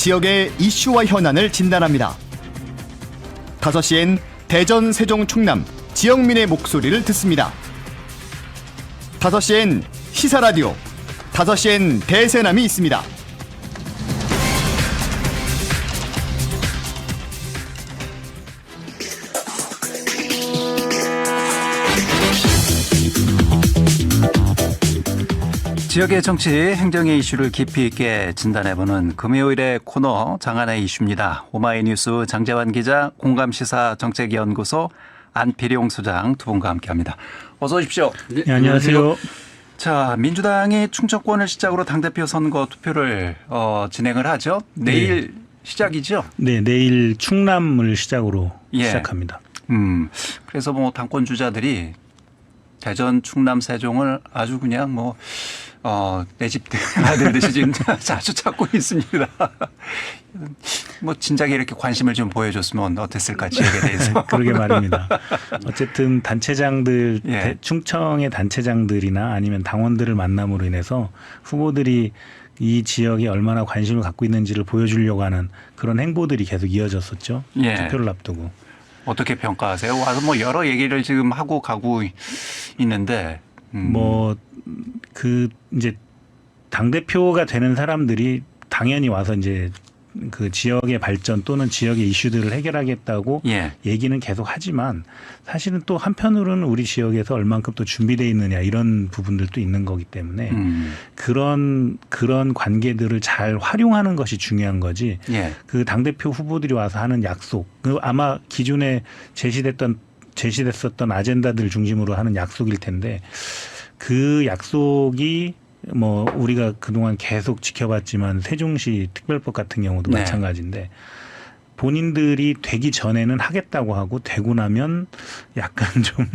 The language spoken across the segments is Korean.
지역의 이슈와 현안을 진단합니다. 5시엔 대전, 세종, 충남 지역민의 목소리를 듣습니다. 5시엔 시사라디오, 5시엔 대세남이 있습니다. 지역의 정치, 행정의 이슈를 깊이 있게 진단해보는 금요일의 코너 장안의 이슈입니다. 오마이뉴스 장재환 기자, 공감시사 정책연구소 안필용 소장 두 분과 함께합니다. 어서 오십시오. 네, 안녕하세요. 자, 민주당이 충청권을 시작으로 당대표 선거 투표를 진행을 하죠. 내일 시작이죠? 네, 내일 충남을 시작으로 예. 시작합니다. 그래서 뭐 당권 주자들이 대전, 충남, 세종을 아주 그냥 내 집 아들듯이 지금 자주 찾고 있습니다. 뭐 진작에 이렇게 관심을 좀 보여줬으면 어땠을까 지역에 대해서. 그러게 말입니다. 어쨌든 단체장들, 예. 충청의 단체장들이나 아니면 당원들을 만남으로 인해서 후보들이 이 지역에 얼마나 관심을 갖고 있는지를 보여주려고 하는 그런 행보들이 계속 이어졌었죠. 예. 투표를 앞두고. 어떻게 어떻게 평가하세요? 와서 뭐 여러 얘기를 지금 하고 가고 있는데. 이제 당대표가 되는 사람들이 당연히 와서 이제 그 지역의 발전 또는 지역의 이슈들을 해결하겠다고 예. 얘기는 계속 하지만 사실은 또 한편으로는 우리 지역에서 얼만큼 또 준비되어 있느냐 이런 부분들도 있는 거기 때문에 그런 관계들을 잘 활용하는 것이 중요한 거지. 예. 그 당대표 후보들이 와서 하는 약속, 아마 기존에 제시됐었던 아젠다들 중심으로 하는 약속일 텐데 그 약속이 뭐 우리가 그동안 계속 지켜봤지만 세종시 특별법 같은 경우도 네. 마찬가지인데 본인들이 되기 전에는 하겠다고 하고 되고 나면 약간 좀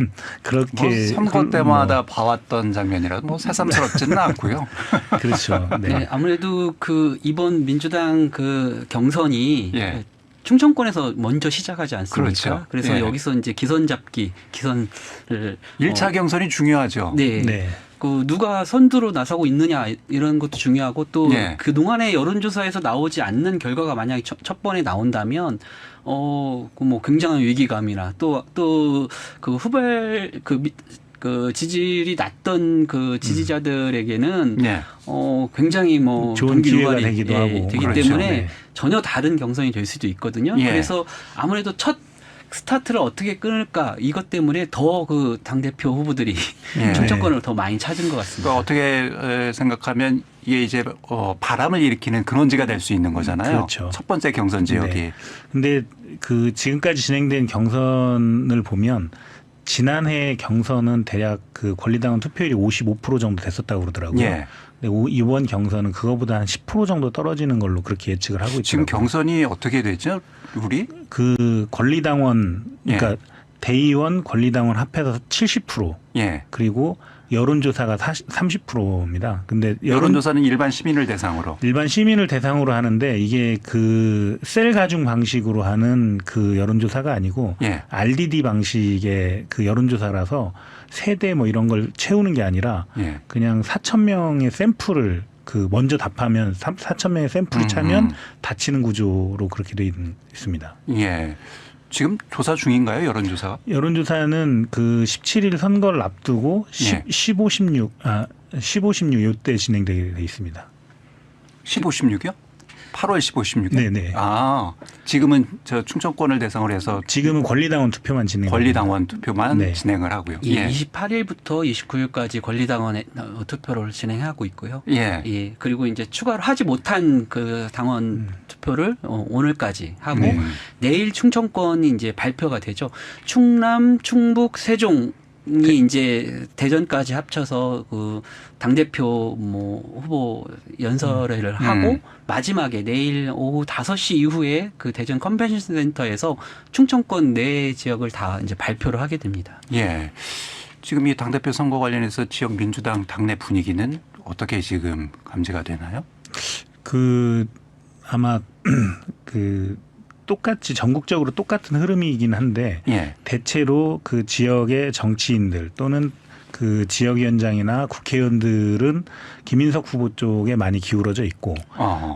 그렇게 선거 때마다 봐왔던 장면이라 새삼스럽지는 않고요. 그렇죠. 네. 네, 아무래도 그 이번 민주당 그 경선이 예. 충청권에서 먼저 시작하지 않습니까? 그렇죠. 그래서 예. 여기서 이제 기선을 1차 경선이 중요하죠. 네. 네. 그 누가 선두로 나서고 있느냐 이런 것도 중요하고 또 예. 그동안의 여론조사에서 나오지 않는 결과가 만약에 첫 번에 나온다면 그 뭐 굉장한 위기감이나 또 그 후발 그 지지율이 낮던 그 지지자들에게는 예. 굉장히 뭐 좋은 기회가 동기유발이 되기도 하고. 되기 그렇죠. 때문에 네. 전혀 다른 경선이 될 수도 있거든요. 예. 그래서 아무래도 첫 스타트를 어떻게 끊을까 이것 때문에 더 그 당대표 후보들이 예. 충청권을 더 많이 찾은 것 같습니다. 그러니까 어떻게 생각하면 이게 이제 바람을 일으키는 근원지가 될 수 있는 거잖아요. 그렇죠. 첫 번째 경선 지역이. 네. 근데 그 지금까지 진행된 경선을 보면 지난해 경선은 대략 그 권리당원 투표율이 55% 정도 됐었다고 그러더라고요. 예. 근데 이번 경선은 그거보다 한 10% 정도 떨어지는 걸로 그렇게 예측을 하고 있더라고요. 지금 경선이 어떻게 되죠? 우리? 그 권리당원 그러니까 예. 대의원 권리당원 합해서 70% 예. 그리고 여론조사가 30%입니다. 근데 여론조사는 일반 시민을 대상으로. 일반 시민을 대상으로 하는데 이게 그 셀 가중 방식으로 하는 그 여론조사가 아니고 예. RDD 방식의 그 여론조사라서 세대 뭐 이런 걸 채우는 게 아니라 예. 그냥 4,000명의 샘플을 그 먼저 답하면 4,000명의 샘플이 차면 다치는 구조로 그렇게 되어 있습니다. 예. 지금 조사 중인가요? 여론조사가? 여론조사는 그 17일 선거를 앞두고 예. 15, 16 이때 진행되게 있습니다. 15, 16이요? 8월 15, 16이요? 네네. 아, 지금은 저 충청권을 대상으로 해서 지금은 권리당원 투표만 진행. 권리당원 투표만 네. 진행을 하고요. 예, 예. 28일부터 29일까지 권리당원의 투표를 진행하고 있고요. 예. 예, 그리고 이제 추가로 하지 못한 그 당원 투표를 오늘까지 하고 내일 충청권이 이제 발표가 되죠. 충남, 충북, 세종이 이제 대전까지 합쳐서 그 당대표 뭐 후보 연설을 하고 마지막에 내일 오후 5시 이후에 그 대전 컨벤션 센터에서 충청권 내 지역을 다 이제 발표를 하게 됩니다. 예. 지금 이 당대표 선거 관련해서 지역 민주당 당내 분위기는 어떻게 지금 감지가 되나요? 그 아마 그 똑같이 전국적으로 똑같은 흐름이긴 한데 예. 대체로 그 지역의 정치인들 또는 그 지역위원장이나 국회의원들은 김인석 후보 쪽에 많이 기울어져 있고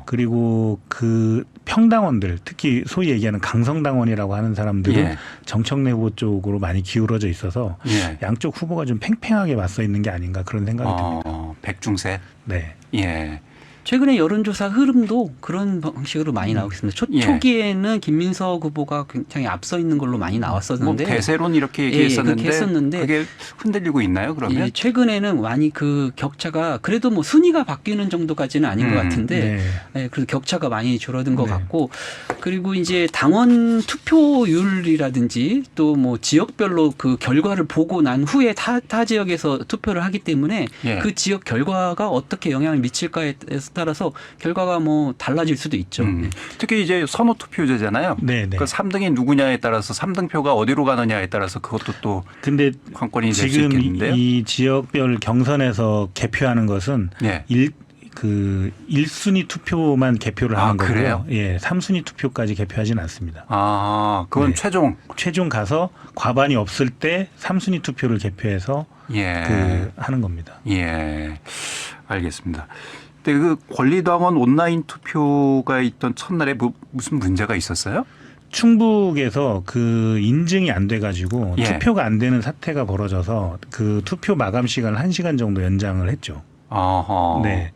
그리고 그 평당원들 특히 소위 얘기하는 강성당원이라고 하는 사람들은 예. 정청래 후보 쪽으로 많이 기울어져 있어서 예. 양쪽 후보가 좀 팽팽하게 맞서 있는 게 아닌가 그런 생각이 듭니다. 백중세. 네. 예. 최근에 여론조사 흐름도 그런 방식으로 많이 나오고 있습니다. 예. 초기에는 김민석 후보가 굉장히 앞서 있는 걸로 많이 나왔었는데 뭐 대세론 이렇게 얘기했었는데, 그렇게 했었는데 그게 흔들리고 있나요? 그러면? 예, 최근에는 많이 그 격차가 그래도 뭐 순위가 바뀌는 정도까지는 아닌 것 같은데 네. 예, 그래서 격차가 많이 줄어든 것 네. 같고 그리고 이제 당원 투표율이라든지 또 뭐 지역별로 그 결과를 보고 난 후에 타 지역에서 투표를 하기 때문에 예. 그 지역 결과가 어떻게 영향을 미칠까에 따라서 결과가 뭐 달라질 수도 있죠. 네. 특히 이제 선호 투표제잖아요. 네, 네. 그 3등이 누구냐에 따라서 3등표가 어디로 가느냐에 따라서 그것도 또 근데 관건이 될 수 지금 있겠는데요. 이 지역별 경선에서 개표하는 것은 예. 1순위 투표만 개표를 하는 거고요. 그래요? 예, 3순위 투표까지 개표하지는 않습니다. 그건 네. 최종 가서 과반이 없을 때 3순위 투표를 개표해서 예. 하는 겁니다. 예. 알겠습니다. 근데 그 권리당원 온라인 투표가 있던 첫날에 무슨 문제가 있었어요? 충북에서 그 인증이 안 돼가지고 예. 투표가 안 되는 사태가 벌어져서 그 투표 마감 시간을 1시간 정도 연장을 했죠. 어허. 네.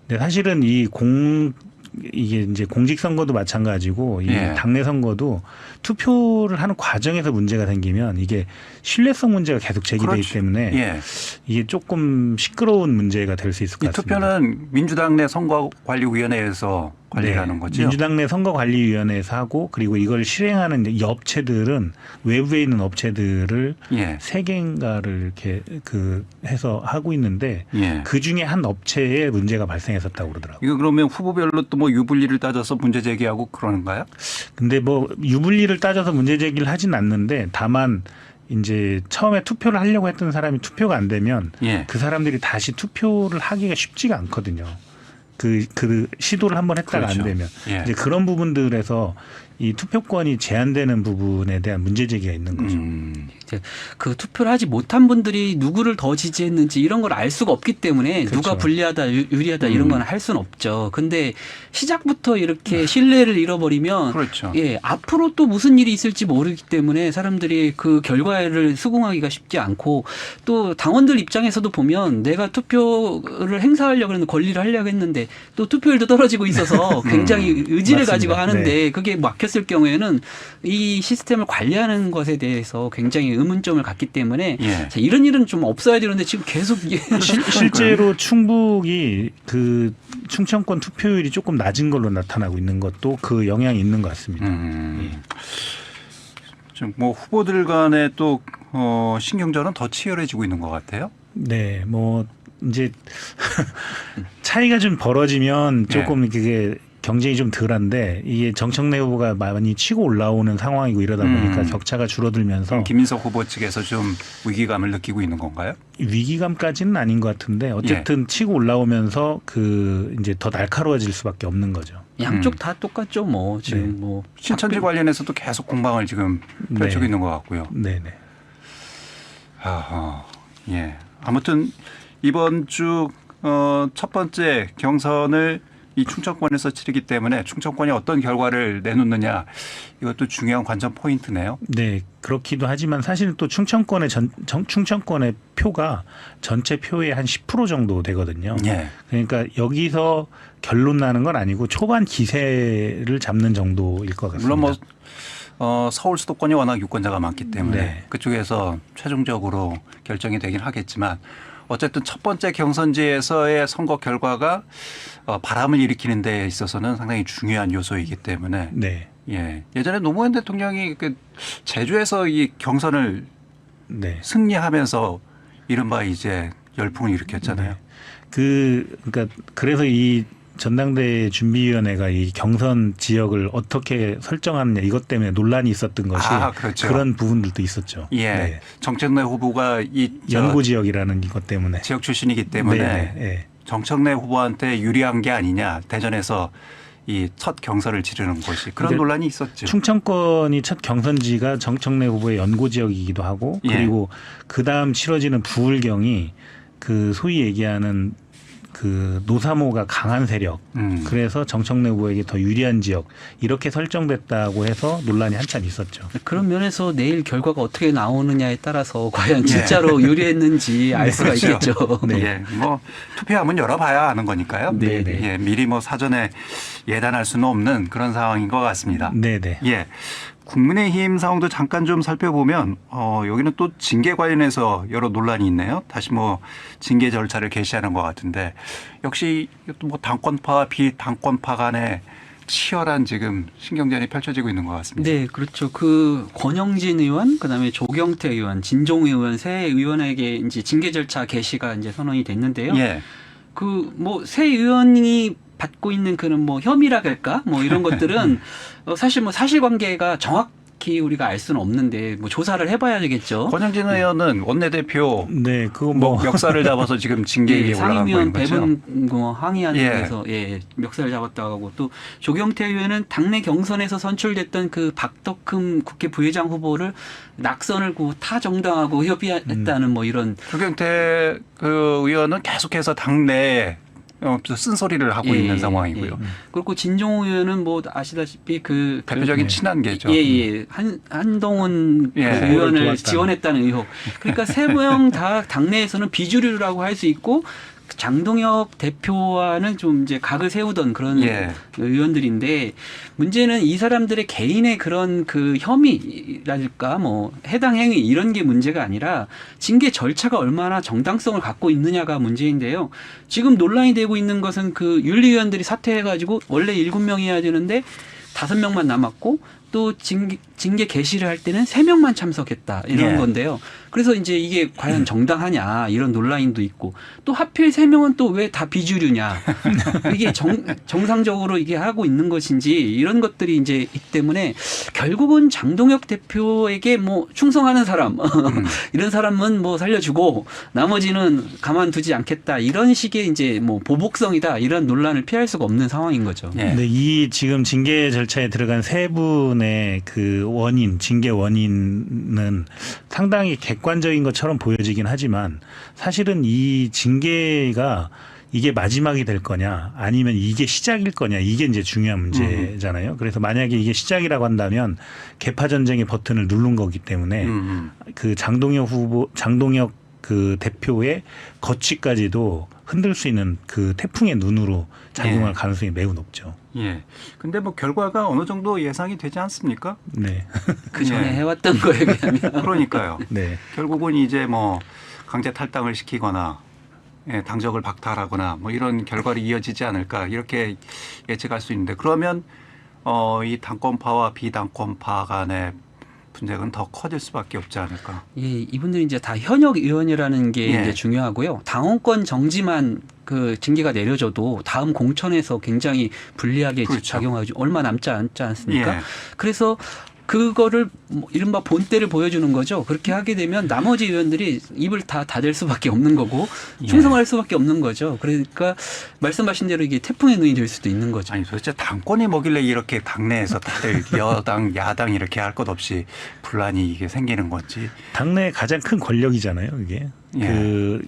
근데 사실은 이게 이제 공직선거도 마찬가지고 이 예. 당내 선거도 투표를 하는 과정에서 문제가 생기면 이게 신뢰성 문제가 계속 제기되기 그렇죠. 때문에 예. 이게 조금 시끄러운 문제가 될 수 있을 것 이 같습니다. 투표는 민주당 내 선거관리위원회에서 관리를 하는 거죠? 민주당 내 선거관리위원회에서 하고 그리고 이걸 실행하는 이 업체들은 외부에 있는 업체들을 예. 3개인가를 이렇게 해서 하고 있는데 예. 그 중에 한 업체에 문제가 발생했었다고 그러더라고요. 이거 그러면 후보별로 또 뭐 유불리를 따져서 문제 제기하고 그러는가요? 근데 뭐 유불리를 따져서 문제 제기를 하진 않는데 다만 이제 처음에 투표를 하려고 했던 사람이 투표가 안 되면 예. 그 사람들이 다시 투표를 하기가 쉽지가 않거든요. 그 시도를 한번 했다가 그렇죠. 안 되면 예. 이제 그런 부분들에서 이 투표권이 제한되는 부분에 대한 문제 제기가 있는 거죠. 이제 그 투표를 하지 못한 분들이 누구를 더 지지했는지 이런 걸 알 수가 없기 때문에 그렇죠. 누가 불리하다 유리하다 이런 건 할 수는 없죠. 근데 시작부터 이렇게 신뢰를 잃어버리면 그렇죠. 예, 앞으로 또 무슨 일이 있을지 모르기 때문에 사람들이 그 결과를 수긍하기가 쉽지 않고 또 당원들 입장에서도 보면 내가 투표를 행사하려고 하는 권리를 하려고 했는데 또 투표율도 떨어지고 있어서 굉장히 의지를 맞습니다. 가지고 하는데 네. 그게 막혔을 경우에는 이 시스템을 관리하는 것에 대해서 굉장히 의문점을 갖기 때문에 예. 자, 이런 일은 좀 없어야 되는데 지금 계속 이게 실제로 충북이 그 충청권 투표율이 조금 낮은 걸로 나타나고 있는 것도 그 영향이 있는 것 같습니다. 좀 뭐 후보들 간에 또 신경전은 더 치열해지고 있는 것 같아요. 네, 뭐 이제 차이가 좀 벌어지면 조금 그게 경쟁이 좀 덜한데 이게 정청래 후보가 많이 치고 올라오는 상황이고 이러다 보니까 격차가 줄어들면서 그럼 김민석 후보 측에서 좀 위기감을 느끼고 있는 건가요? 위기감까지는 아닌 것 같은데 어쨌든 치고 올라오면서 그 이제 더 날카로워질 수밖에 없는 거죠. 양쪽 다 똑같죠. 뭐 지금 네. 뭐 신천지 관련해서도 계속 공방을 지금 펼치고 네. 있는 것 같고요. 네네. 아하, 예. 아무튼 이번 주 첫 번째 경선을 이 충청권에서 치르기 때문에 충청권이 어떤 결과를 내놓느냐 이것도 중요한 관전 포인트네요. 네, 그렇기도 하지만 사실은 또 충청권의 충청권의 표가 전체 표의 한 10% 정도 되거든요. 예. 그러니까 여기서 결론 나는 건 아니고 초반 기세를 잡는 정도일 것 같습니다. 물론 뭐 서울 수도권이 워낙 유권자가 많기 때문에 네. 그쪽에서 최종적으로 결정이 되긴 하겠지만 어쨌든 첫 번째 경선지에서의 선거 결과가 바람을 일으키는 데 있어서는 상당히 중요한 요소이기 때문에 네. 예. 예전에 노무현 대통령이 그 제주에서 이 경선을 네. 승리하면서 이른바 이제 열풍을 일으켰잖아요. 그러니까 그래서 이 전당대회 준비위원회가 이 경선 지역을 어떻게 설정하느냐 이것 때문에 논란이 있었던 것이 그렇죠. 그런 부분들도 있었죠. 예. 네. 정청래 후보가 이 연고 지역이라는 이것 때문에 지역 출신이기 때문에 네, 네, 네. 정청래 후보한테 유리한 게 아니냐 대전에서 이 첫 경선을 치르는 곳이 그런 근데 논란이 있었죠. 충청권이 첫 경선지가 정청래 후보의 연고 지역이기도 하고 예. 그리고 그 다음 치러지는 부울경이 그 소위 얘기하는 그 노사모가 강한 세력 그래서 정청래 후보에게 더 유리한 지역 이렇게 설정됐다고 해서 논란이 한참 있었죠. 그런 면에서 내일 결과가 어떻게 나오느냐에 따라서 과연 예. 진짜로 유리했는지 알 수가 그렇죠. 있겠죠. 네. 예, 뭐 투표하면 열어봐야 아는 거니까요. 네, 네. 예, 미리 뭐 사전에 예단할 수는 없는 그런 상황인 것 같습니다. 네네. 예. 국민의힘 상황도 잠깐 좀 살펴보면 여기는 또 징계 관련해서 여러 논란이 있네요. 다시 뭐 징계 절차를 개시하는 것 같은데 역시 이것도 뭐 당권파와 비당권파 간에 치열한 지금 신경전이 펼쳐지고 있는 것 같습니다. 네, 그렇죠. 그 권영진 의원, 그다음에 조경태 의원, 진종 의원 세 의원에게 이제 징계 절차 개시가 이제 선언이 됐는데요. 예. 그 뭐 세 의원이 받고 있는 그런 뭐 혐의라 할까 뭐 이런 것들은 사실 뭐 사실관계가 정확히 우리가 알 수는 없는데 뭐 조사를 해봐야 되겠죠. 권영진 의원은 원내대표 네, 그거 뭐 뭐 멱살을 잡아서 지금 징계에 예, 올라간 상임위원 거인 거죠. 배분 뭐 항의하는 예. 데서 예, 멱살을 잡았다고 하고 또 조경태 의원은 당내 경선에서 선출됐던 그 박덕흠 국회 부회장 후보를 낙선을 구 타 정당하고 협의했다는 뭐 이런 조경태 그 의원은 계속해서 당내에 쓴소리를 하고 예, 있는 예, 상황이고요. 예. 그리고 진종우 의원은 뭐 아시다시피 그 대표적인 네. 친한계죠. 예예 한동훈 예. 그 의원을 도왔다는. 지원했다는 의혹. 그러니까 세 명 다 당내에서는 비주류라고 할 수 있고 장동혁 대표와는 좀 이제 각을 세우던 그런 예. 의원들인데 문제는 이 사람들의 개인의 그런 그 혐의랄까 뭐 해당 행위 이런 게 문제가 아니라 징계 절차가 얼마나 정당성을 갖고 있느냐가 문제인데요. 지금 논란이 되고 있는 것은 그 윤리위원들이 사퇴해가지고 원래 7명이어야 되는데 5명만 남았고 또 징계 개시를 할 때는 3명만 참석했다 이런 예. 건데요. 그래서 이제 이게 과연 정당하냐 이런 논란도 있고 또 하필 3명은 또 왜 다 비주류냐 이게 정상적으로 이게 하고 있는 것인지 이런 것들이 이제 있기 때문에 결국은 장동혁 대표에게 뭐 충성하는 사람 이런 사람은 뭐 살려주고 나머지는 가만두지 않겠다 이런 식의 이제 뭐 보복성이다 이런 논란을 피할 수가 없는 상황인 거죠. 예. 근데 이 지금 징계 절차에 들어간 세 분의 그 징계 원인은 상당히 객관적인 것처럼 보여지긴 하지만 사실은 이 징계가 이게 마지막이 될 거냐 아니면 이게 시작일 거냐 이게 이제 중요한 문제잖아요. 그래서 만약에 이게 시작이라고 한다면 개파 전쟁의 버튼을 누른 거기 때문에 그 장동혁 그 대표의 거취까지도 흔들 수 있는 그 태풍의 눈으로 작용할 예. 가능성이 매우 높죠. 예. 근데 뭐 결과가 어느 정도 예상이 되지 않습니까? 네. 그 전에 예. 해왔던 거에 비하면 그러니까요. 네. 결국은 이제 뭐 강제 탈당을 시키거나 예, 당적을 박탈하거나 뭐 이런 결과로 이어지지 않을까 이렇게 예측할 수 있는데 그러면 이 당권파와 비당권파 간의 분쟁은 더 커질 수밖에 없지 않을까. 예, 이분들이 이제 다 현역 의원이라는 게 예. 이제 중요하고요. 당원권 정지만 그 징계가 내려져도 다음 공천에서 굉장히 불리하게 그렇죠. 작용하죠. 얼마 남지 않지 않습니까? 예. 그래서 그거를 뭐 이른바 본때를 보여주는 거죠. 그렇게 하게 되면 나머지 의원들이 입을 다 닫을 수밖에 없는 거고 예. 충성할 수밖에 없는 거죠. 그러니까 말씀하신 대로 이게 태풍의 눈이 될 수도 있는 거죠. 아니 도대체 당권이 뭐길래 이렇게 당내에서 다들 여당 야당 이렇게 할 것 없이 분란이 이게 생기는 건지. 당내 가장 큰 권력이잖아요, 이게. 예. 그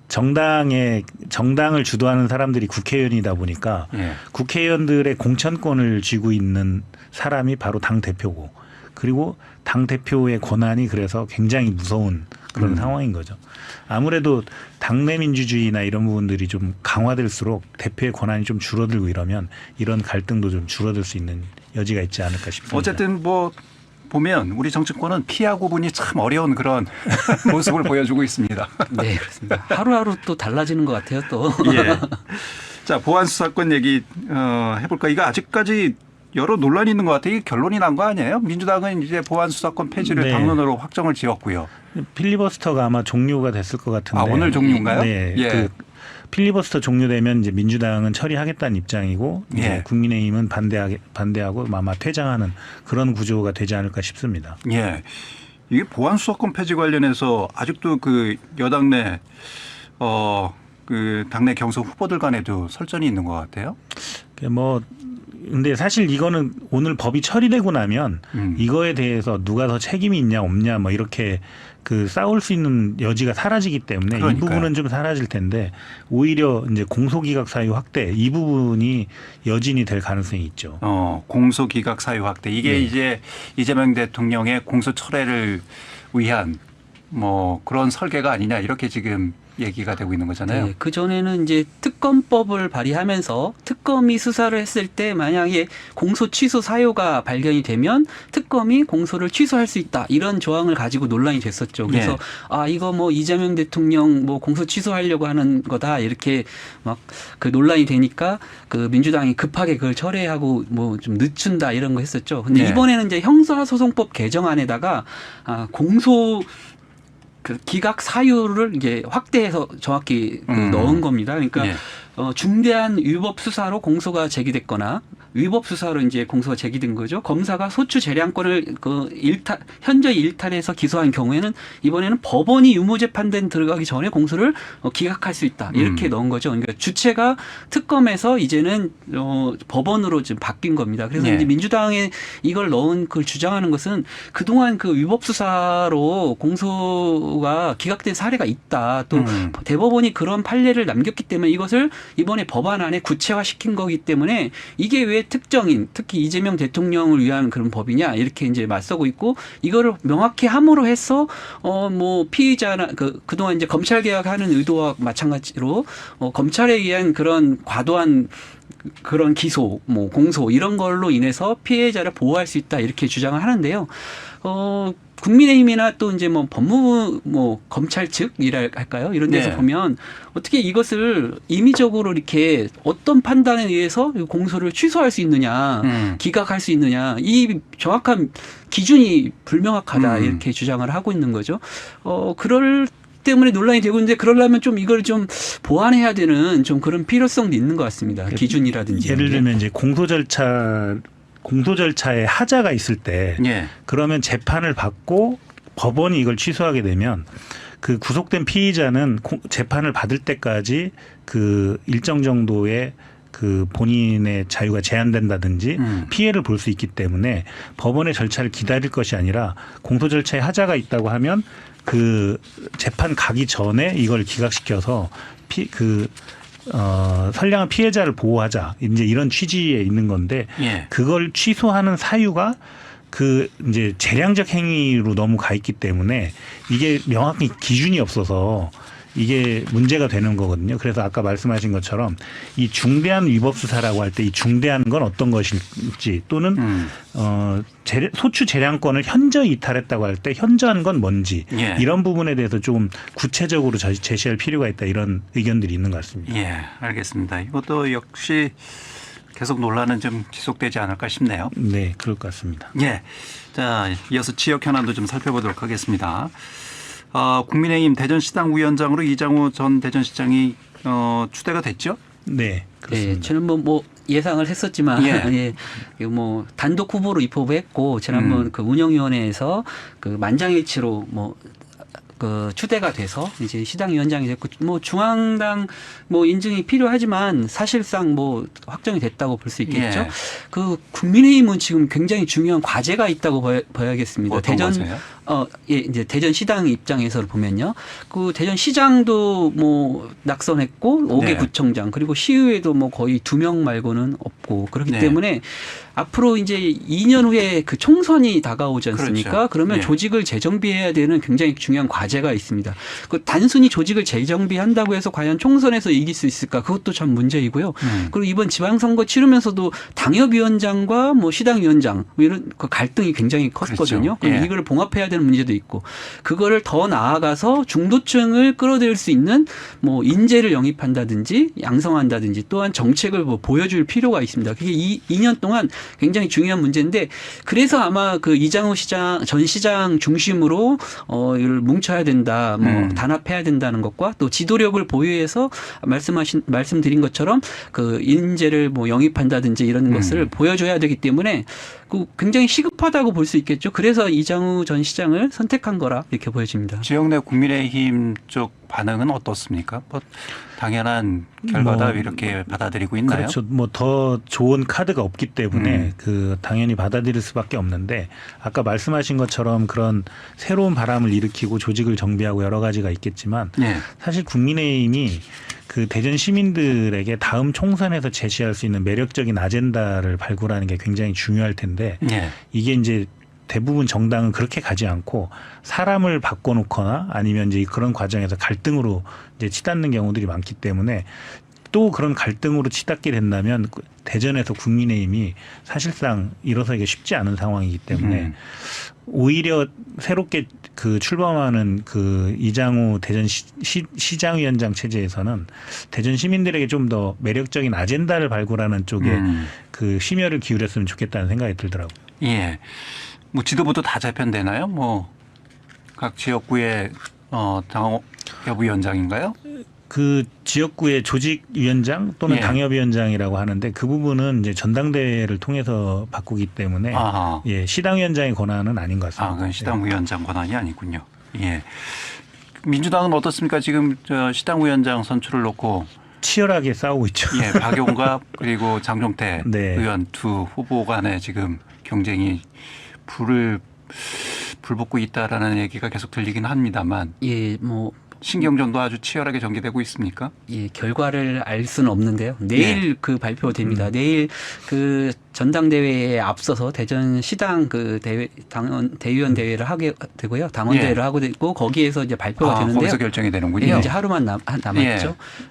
정당을 주도하는 사람들이 국회의원이다 보니까 예. 국회의원들의 공천권을 쥐고 있는 사람이 바로 당 대표고 그리고 당 대표의 권한이 그래서 굉장히 무서운 그런 상황인 거죠. 아무래도 당내 민주주의나 이런 부분들이 좀 강화될수록 대표의 권한이 좀 줄어들고 이러면 이런 갈등도 좀 줄어들 수 있는 여지가 있지 않을까 싶습니다. 어쨌든 뭐 보면 우리 정치권은 피하 구분이 참 어려운 그런 모습을 보여주고 있습니다. 네, 그렇습니다. 하루하루 또 달라지는 것 같아요, 또. 예. 자, 보안 수사권 얘기 해볼까? 이거 아직까지 여러 논란이 있는 것 같아요. 이게 결론이 난 거 아니에요? 민주당은 이제 보안 수사권 폐지를 네. 당론으로 확정을 지었고요. 필리버스터가 아마 종료가 됐을 것 같은데. 아, 오늘 종료인가요? 네. 예. 그 필리버스터 종료되면 이제 민주당은 처리하겠다는 입장이고 이제 예. 국민의힘은 반대하고 아마 퇴장하는 그런 구조가 되지 않을까 싶습니다. 예. 이게 보안 수사권 폐지 관련해서 아직도 그 여당 내 그 당내 경선 후보들 간에도 설전이 있는 것 같아요. 뭐 근데 사실 이거는 오늘 법이 처리되고 나면 이거에 대해서 누가 더 책임이 있냐 없냐 뭐 이렇게 그 싸울 수 있는 여지가 사라지기 때문에 그러니까요. 이 부분은 좀 사라질 텐데 오히려 이제 공소기각 사유 확대 이 부분이 여진이 될 가능성이 있죠. 공소기각 사유 확대 이게 네. 이제 이재명 대통령의 공소 철회를 위한 뭐 그런 설계가 아니냐 이렇게 지금 얘기가 되고 있는 거잖아요. 네, 그 전에는 이제 특검법을 발의하면서 특검이 수사를 했을 때 만약에 공소 취소 사유가 발견이 되면 특검이 공소를 취소할 수 있다 이런 조항을 가지고 논란이 됐었죠. 그래서 네. 이거 뭐 이재명 대통령 뭐 공소 취소하려고 하는 거다 이렇게 막 그 논란이 되니까 그 민주당이 급하게 그걸 철회하고 뭐 좀 늦춘다 이런 거 했었죠. 근데 네. 이번에는 이제 형사소송법 개정안에다가 공소 그 기각 사유를 이제 확대해서 정확히 넣은 겁니다. 그러니까 네. 중대한 위법 수사로 공소가 제기됐거나 위법 수사로 이제 공소가 제기된 거죠. 검사가 소추 재량권을 현저히 일탈해서 기소한 경우에는 이번에는 법원이 유무죄 판단 들어가기 전에 공소를 기각할 수 있다. 이렇게 넣은 거죠. 그러니까 주체가 특검에서 이제는 법원으로 지금 바뀐 겁니다. 그래서 네. 이제 민주당에 이걸 넣은 걸 주장하는 것은 그동안 그 위법 수사로 공소가 기각된 사례가 있다. 또 대법원이 그런 판례를 남겼기 때문에 이것을 이번에 법안 안에 구체화시킨 거기 때문에 이게 왜 특정인 특히 이재명 대통령을 위한 그런 법이냐 이렇게 이제 맞서고 있고 이거를 명확히 함으로 해서 뭐 피의자나 그동안 이제 검찰 개혁하는 의도와 마찬가지로 검찰에 의한 그런 과도한 그런 기소, 뭐 공소 이런 걸로 인해서 피해자를 보호할 수 있다 이렇게 주장을 하는데요. 국민의힘이나 또 이제 뭐 법무부 뭐 검찰 측이라 할까요? 이런 데서 네. 보면 어떻게 이것을 임의적으로 이렇게 어떤 판단에 의해서 공소를 취소할 수 있느냐, 기각할 수 있느냐, 이 정확한 기준이 불명확하다 이렇게 주장을 하고 있는 거죠. 그럴 때문에 논란이 되고 있는데 그러려면 좀 이걸 좀 보완해야 되는 좀 그런 필요성도 있는 것 같습니다. 기준이라든지. 예를 들면 이제 공소 절차에 하자가 있을 때 예. 그러면 재판을 받고 법원이 이걸 취소하게 되면 그 구속된 피의자는 재판을 받을 때까지 그 일정 정도의 그 본인의 자유가 제한된다든지 피해를 볼 수 있기 때문에 법원의 절차를 기다릴 것이 아니라 공소 절차에 하자가 있다고 하면 그 재판 가기 전에 이걸 기각시켜서 선량한 피해자를 보호하자 이제 이런 취지에 있는 건데 예. 그걸 취소하는 사유가 그 이제 재량적 행위로 너무 가 있기 때문에 이게 명확히 기준이 없어서 이게 문제가 되는 거거든요. 그래서 아까 말씀하신 것처럼 이 중대한 위법 수사라고 할 때 이 중대한 건 어떤 것일지 또는 소추 재량권을 현저히 이탈했다고 할 때 현저한 건 뭔지 예. 이런 부분에 대해서 조금 구체적으로 제시할 필요가 있다 이런 의견들이 있는 것 같습니다. 예, 알겠습니다. 이것도 역시 계속 논란은 좀 지속되지 않을까 싶네요. 네, 그럴 것 같습니다. 예. 자, 이어서 지역 현안도 좀 살펴보도록 하겠습니다. 국민의힘 대전시당 위원장으로 이장우 전 대전시장이 추대가 됐죠? 네, 그렇습니다. 네, 지난번 뭐 예상을 했었지만 예. 뭐 단독 후보로 입후보했고 지난번 그 운영위원회에서 그 만장일치로 뭐 그 추대가 돼서 이제 시당위원장이 됐고 뭐 중앙당 뭐 인증이 필요하지만 사실상 뭐 확정이 됐다고 볼 수 있겠죠. 예. 그 국민의힘은 지금 굉장히 중요한 과제가 있다고 봐야겠습니다. 어떤 대전 과제요? 이제 대전시당 입장에서 보면요. 그 대전시장도 뭐 낙선했고 5개 네. 구청장 그리고 시의회도 뭐 거의 2명 말고는 없고 그렇기 네. 때문에 앞으로 이제 2년 후에 그 총선이 다가오지 않습니까? 그렇죠. 그러면 예. 조직을 재정비해야 되는 굉장히 중요한 과제가 있습니다. 그 단순히 조직을 재정비한다고 해서 과연 총선에서 이길 수 있을까? 그것도 참 문제이고요. 그리고 이번 지방선거 치르면서도 당협위원장과 뭐 시당위원장 뭐 이런 그 갈등이 굉장히 컸거든요. 그렇죠. 예. 이걸 봉합해야 되는 문제도 있고 그거를 더 나아가서 중도층을 끌어들일 수 있는 뭐 인재를 영입한다든지 양성한다든지 또한 정책을 뭐 보여줄 필요가 있습니다. 그게 2년 동안 굉장히 중요한 문제인데 그래서 아마 그 이장우 전 시장 중심으로 이를 뭉쳐야 된다, 뭐 단합해야 된다는 것과 또 지도력을 보유해서 말씀드린 것처럼 그 인재를 뭐 영입한다든지 이런 것을 보여줘야 되기 때문에 그 굉장히 시급하다고 볼 수 있겠죠. 그래서 이장우 전 시장 시장을 선택한 거라 이렇게 보여집니다. 지역 내 국민의힘 쪽 반응은 어떻습니까? 뭐 당연한 결과다 뭐, 이렇게 받아들이고 있나요? 그렇죠. 뭐 더 좋은 카드가 없기 때문에 그 당연히 받아들일 수밖에 없는데 아까 말씀하신 것처럼 그런 새로운 바람을 일으키고 조직을 정비하고 여러 가지가 있겠지만 예. 사실 국민의힘이 그 대전 시민들에게 다음 총선에서 제시할 수 있는 매력적인 아젠다를 발굴하는 게 굉장히 중요할 텐데 예. 이게 이제 대부분 정당은 그렇게 가지 않고 사람을 바꿔놓거나 아니면 이제 그런 과정에서 갈등으로 이제 치닫는 경우들이 많기 때문에 또 그런 갈등으로 치닫게 된다면 대전에서 국민의힘이 사실상 일어서기가 쉽지 않은 상황이기 때문에 오히려 새롭게 그 출범하는 그 이장우 대전 시장위원장 체제에서는 대전 시민들에게 좀 더 매력적인 아젠다를 발굴하는 쪽에 그 심혈을 기울였으면 좋겠다는 생각이 들더라고요. 예. 뭐 지도부도 다 재편되나요? 뭐 각 지역구의 당협위원장인가요? 그 지역구의 조직위원장 또는 예. 당협위원장이라고 하는데 그 부분은 이제 전당대회를 통해서 바꾸기 때문에 아하. 예, 시당위원장의 권한은 아닌 것 같습니다. 그건 시당위원장 권한이 아니군요. 예. 민주당은 어떻습니까? 지금 저 시당위원장 선출을 놓고 치열하게 싸우고 있죠. 예, 박용갑 그리고 장종태 네. 의원 두 후보 간에 지금 경쟁이 불을 붙고 있다라는 얘기가 계속 들리긴 합니다만 예, 뭐 신경전도 아주 치열하게 전개되고 있습니까? 예, 결과를 알 수는 없는데요. 내일 그 발표됩니다. 내일 그 전당대회에 앞서서 대전 시당 그 대의원 대회를 하게 되고요. 당원 예. 대회를 하고 되고 거기에서 이제 발표가 되는데요. 거기서 결정이 되는군요. 예, 이제 하루만 남았죠. 예.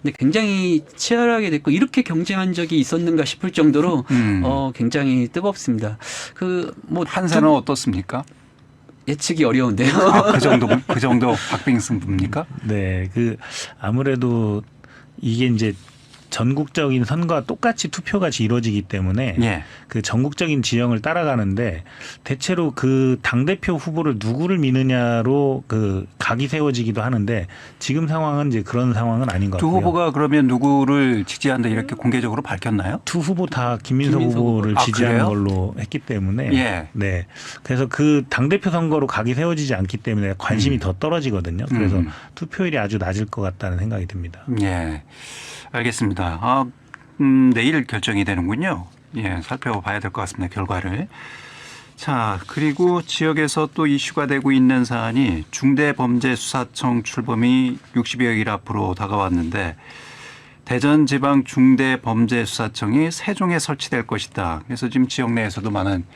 근데 굉장히 치열하게 됐고 이렇게 경쟁한 적이 있었는가 싶을 정도로 굉장히 뜨겁습니다. 그 뭐 한세는 어떻습니까? 예측이 어려운데요. 그 정도 박빙 승부입니까? 네, 그 아무래도 이게 이제 전국적인 선거와 똑같이 투표같이 이루어지기 때문에 예. 그 전국적인 지형을 따라가는데 대체로 그 당대표 후보를 누구를 미느냐로 그 각이 세워지기도 하는데 지금 상황은 이제 그런 상황은 아닌 것 두 같고요. 후보가 그러면 누구를 지지한다 이렇게 공개적으로 밝혔나요? 두 후보 다 김민석 김민석 후보를 후보. 아, 지지하는 그래요? 걸로 했기 때문에 예. 네. 그래서 그 당대표 선거로 각이 세워지지 않기 때문에 관심이 더 떨어지거든요. 그래서 투표율이 아주 낮을 것 같다는 생각이 듭니다. 예. 알겠습니다. 내일 결정이 되는군요. 예, 살펴봐야 될 것 같습니다. 결과를. 자, 그리고 지역에서 또 이슈가 되고 있는 사안이 중대범죄수사청 출범이 60여일 앞으로 다가왔는데 대전지방중대범죄수사청이 세종에 설치될 것이다. 그래서 지금 지역 내에서도 많은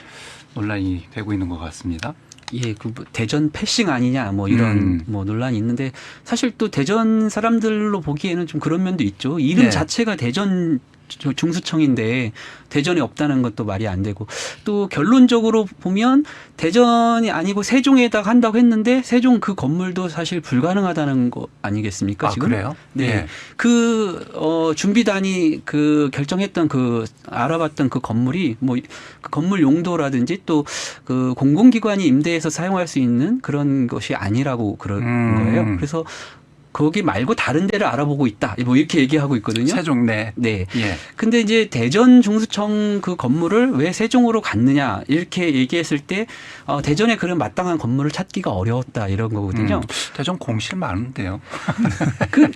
논란이 되고 있는 것 같습니다. 예, 그 대전 패싱 아니냐 뭐 이런 뭐 논란이 있는데 사실 또 대전 사람들로 보기에는 좀 그런 면도 있죠. 이름 네. 자체가 대전 중수청인데 대전에 없다는 것도 말이 안 되고 또 결론적으로 보면 대전이 아니고 세종에다가 한다고 했는데 세종 그 건물도 사실 불가능하다는 거 아니겠습니까? 지금? 그래요? 네. 예. 그 준비단이 그 결정했던 그 알아봤던 그 건물이 뭐 그 건물 용도라든지 또 그 공공기관이 임대해서 사용할 수 있는 그런 것이 아니라고 그런 거예요. 그래서 거기 말고 다른 데를 알아보고 있다. 뭐 이렇게 얘기하고 있거든요. 세종 내. 네. 예. 근데 이제 대전 중수청 그 건물을 왜 세종으로 갔느냐 이렇게 얘기했을 때 대전에 그런 마땅한 건물을 찾기가 어려웠다 이런 거거든요. 대전 공실 많은데요.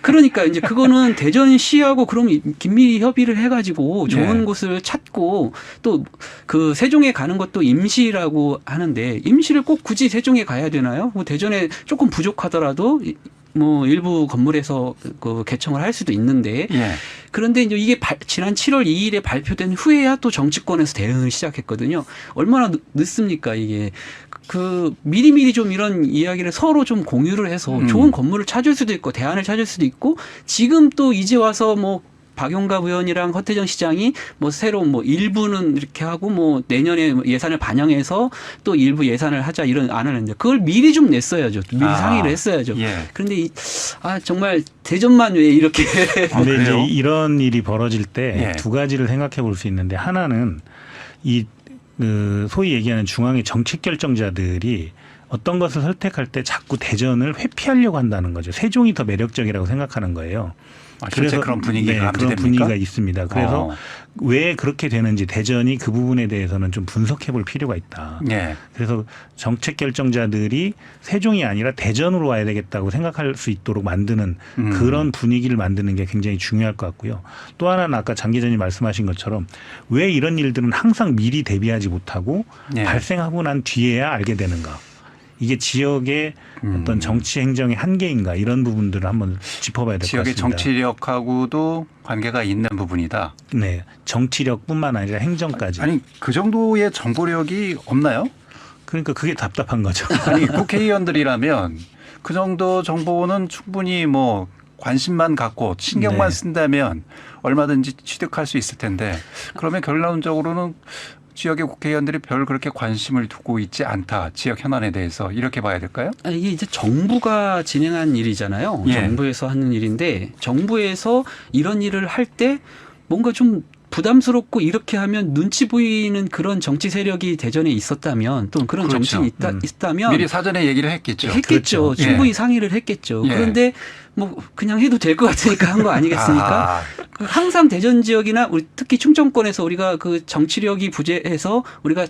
그러니까 이제 그거는 대전시하고 그럼 긴밀히 협의를 해가지고 좋은 예. 곳을 찾고 또 그 세종에 가는 것도 임시라고 하는데 임시를 꼭 굳이 세종에 가야 되나요? 뭐 대전에 조금 부족하더라도 뭐 일부 건물에서 그 개청을 할 수도 있는데 예. 그런데 이제 이게 지난 7월 2일에 발표된 후에야 또 정치권에서 대응을 시작했거든요. 얼마나 늦습니까 이게. 그 미리미리 좀 이런 이야기를 서로 좀 공유를 해서 좋은 건물을 찾을 수도 있고 대안을 찾을 수도 있고 지금 또 이제 와서 뭐 박용갑 의원이랑 허태정 시장이 뭐 새로 뭐 일부는 이렇게 하고 뭐 내년에 예산을 반영해서 또 일부 예산을 하자 이런 안을 했는데 그걸 미리 좀 냈어야죠. 미리 상의를 했어야죠. 예. 그런데 정말 대전만 왜 이렇게 근데 이제 그래요? 이런 일이 벌어질 때 예. 두 가지를 생각해 볼 수 있는데 하나는 그 소위 얘기하는 중앙의 정책 결정자들이 어떤 것을 선택할 때 자꾸 대전을 회피하려고 한다는 거죠. 세종이 더 매력적이라고 생각하는 거예요. 실제 그런 분위기가 네, 그런 감지됩니까? 분위기가 있습니다. 그래서 왜 그렇게 되는지 대전이 그 부분에 대해서는 좀 분석해 볼 필요가 있다. 예. 그래서 정책 결정자들이 세종이 아니라 대전으로 와야 되겠다고 생각할 수 있도록 만드는 그런 분위기를 만드는 게 굉장히 중요할 것 같고요. 또 하나는 아까 장 기자님 말씀하신 것처럼 왜 이런 일들은 항상 미리 대비하지 못하고 예. 발생하고 난 뒤에야 알게 되는가. 이게 지역의 어떤 정치 행정의 한계인가 이런 부분들을 한번 짚어봐야 될 것 지역의 같습니다. 정치력하고도 관계가 있는 부분이다. 네, 정치력뿐만 아니라 행정까지. 아니 그 정도의 정보력이 없나요? 그러니까 그게 답답한 거죠. 아니 국회의원들이라면 그 정도 정보는 충분히 뭐 관심만 갖고 신경만 네. 쓴다면 얼마든지 취득할 수 있을 텐데 그러면 결론적으로는 지역의 국회의원들이 별 그렇게 관심을 두고 있지 않다. 지역 현안에 대해서 이렇게 봐야 될까요? 이게 이제 정부가 진행한 일이잖아요. 예. 정부에서 하는 일인데 정부에서 이런 일을 할 때 뭔가 좀 부담스럽고 이렇게 하면 눈치 보이는 그런 정치 세력이 대전에 있었다면 또는 그런 그렇죠. 정치인이 있다면 미리 사전에 얘기를 했겠죠. 했겠죠. 그렇죠. 충분히 예. 상의를 했겠죠. 예. 그런데 뭐 그냥 해도 될 것 같으니까 한 거 아니겠습니까? 아, 항상 대전 지역이나 우리 특히 충청권에서 우리가 그 정치력이 부재해서 우리가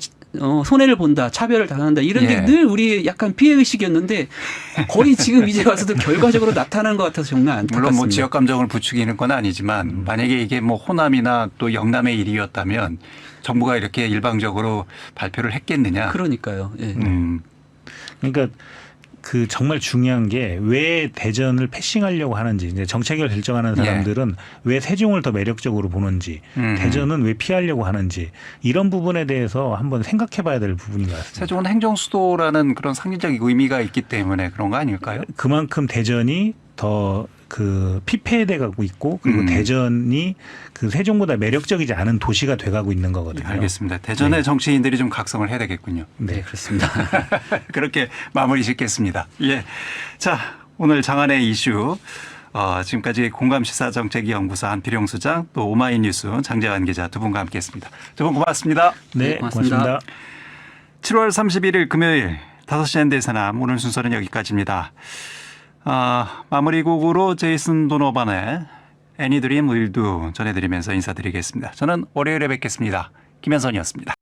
손해를 본다, 차별을 당한다 이런 예. 게 늘 우리 약간 피해 의식이었는데 거의 지금 이제 와서도 결과적으로 나타난 것 같아서 정말 안타깝습니다. 물론 뭐 지역 감정을 부추기는 건 아니지만 만약에 이게 뭐 호남이나 또 영남의 일이었다면 정부가 이렇게 일방적으로 발표를 했겠느냐. 그러니까요. 예. 그러니까 그 정말 중요한 게 왜 대전을 패싱하려고 하는지 이제 정책을 결정하는 사람들은 왜 세종을 더 매력적으로 보는지 대전은 왜 피하려고 하는지 이런 부분에 대해서 한번 생각해봐야 될 부분인 것 같습니다. 세종은 행정수도라는 그런 상징적 의미가 있기 때문에 그런 거 아닐까요? 그만큼 대전이 더 그 피폐해 가고 있고 그리고 대전이 그 세종보다 매력적이지 않은 도시가 돼가고 있는 거거든요. 알겠습니다. 대전의 정치인들이 좀 각성을 해야 되겠군요. 네, 그렇습니다. 그렇게 마무리 짓겠습니다. 예. 자, 오늘 장안의 이슈. 지금까지 공감시사정책연구소 안필용 수장 또 오마이뉴스 장재환 기자 두 분과 함께했습니다. 두 분 고맙습니다. 네, 고맙습니다. 고맙습니다. 7월 31일 금요일 5시엔 대세남 오늘 순서는 여기까지입니다. 마무리 곡으로 제이슨 도노반의 애니드림 윌두 전해드리면서 인사드리겠습니다. 저는 월요일에 뵙겠습니다. 김현선이었습니다.